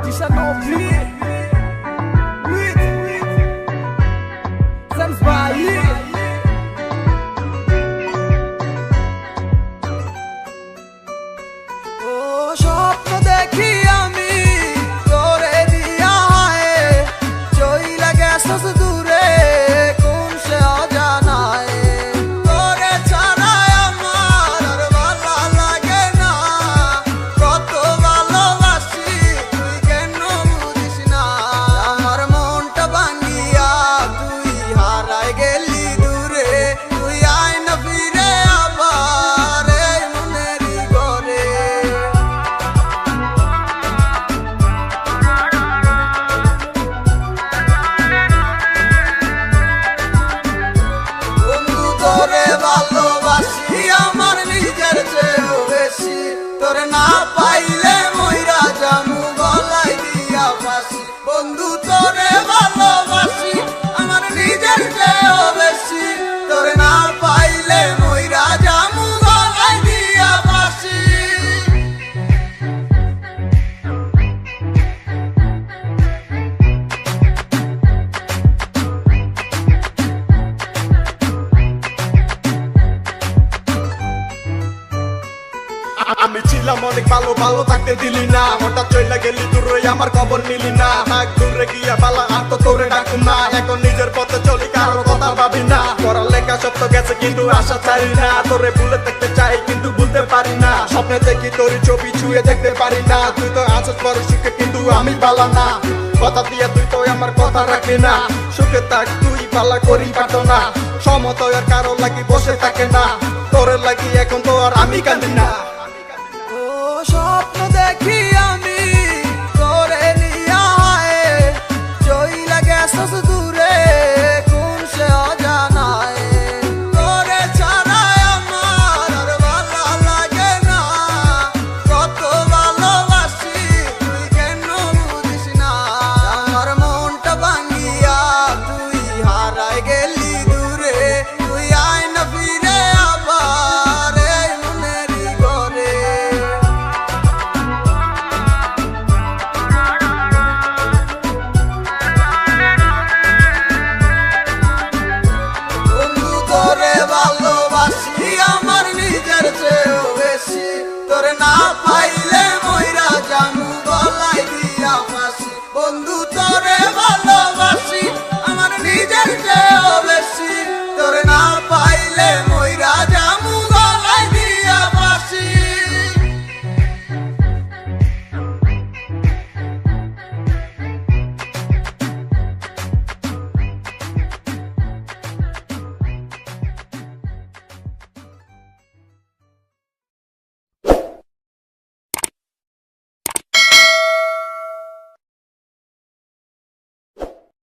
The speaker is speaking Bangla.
Tisha Novi Sams Bayi ও স্বপ্ন দেখি আমি তোরে দিয়া হায় চইলা গেছস দূরে কোন সে অজানায় তোরে ছাড়া আমার আর ভালো লাগে না কত ভালোবাসি তুই কেন বুঝিস না আমার মনটা ভাঙিয়া তুই হারাই গেলি দূরে তুই আয় না ফিরে আবার এই মনেরই ঘরে বন্ধু তোরে ভালোবাসি আমার নিজের চেয়েও বেশি তোরে না পাইলে মইরা জামু গলায় দিয়া ফাঁসি বন্ধু তোরে ভালোবাসি আমার নিজের চেয়েও বেশি তোরে না পাইলে মইরা জামু গলায় দিয়া ফাঁসি আমি ছিলাম অনেক ভালো ভালো থাকতে দিলি না হঠাৎ চইলা গেলি দূরে আমার খবর নিলি না থাক দূরে গিয়া বালা আর তো তোরে ডাকুম না এখন নিজের পথে চলি কারোর কথা ভাবি না পড়ালেখা সব তো গেছে কিন্তু আশা ছাড়ি না তোরে ভুলে দেখতে চাই কিন্তু ভুলতে পারি না স্বপ্নে দেখি তোর ছবি ছুঁয়ে দেখতে পারি না তুই তো আছিস বড় সুখে কিন্তু আমি বালা না কথা দিয়ে তুই তো আমার কথা রাখলি না সুখে থাক তুই পালা করি পাঠো না সমতয় আর কারো লাগি বসে থাকে না তোরে লাগি এখন তো আর আমি কাঁদি না ও স্বপ্ন দেখি আমি তোরে নিয়া হায় চইলা গেছস দূরে কোন সে অজানায় তোরে ছাড়া আমার আর ভালো লাগে না কত ভালোবাসি তুই কেন বুঝিস না আমার মনটা ভাঙিয়া তুই হারাই গেলি দূরে তুই আয় না ফিরে আবার এই মনেরই ঘরে বন্ধু তোরে ভালোবাসি আমার নিজের চেয়েও বেশি তোরে না পাইলে মইরা জামু গলায় দিয়া ফাঁসি বন্ধু তোরে ভালোবাসি আমার নিজের চেয়েও বেশি তোরে না পাইলে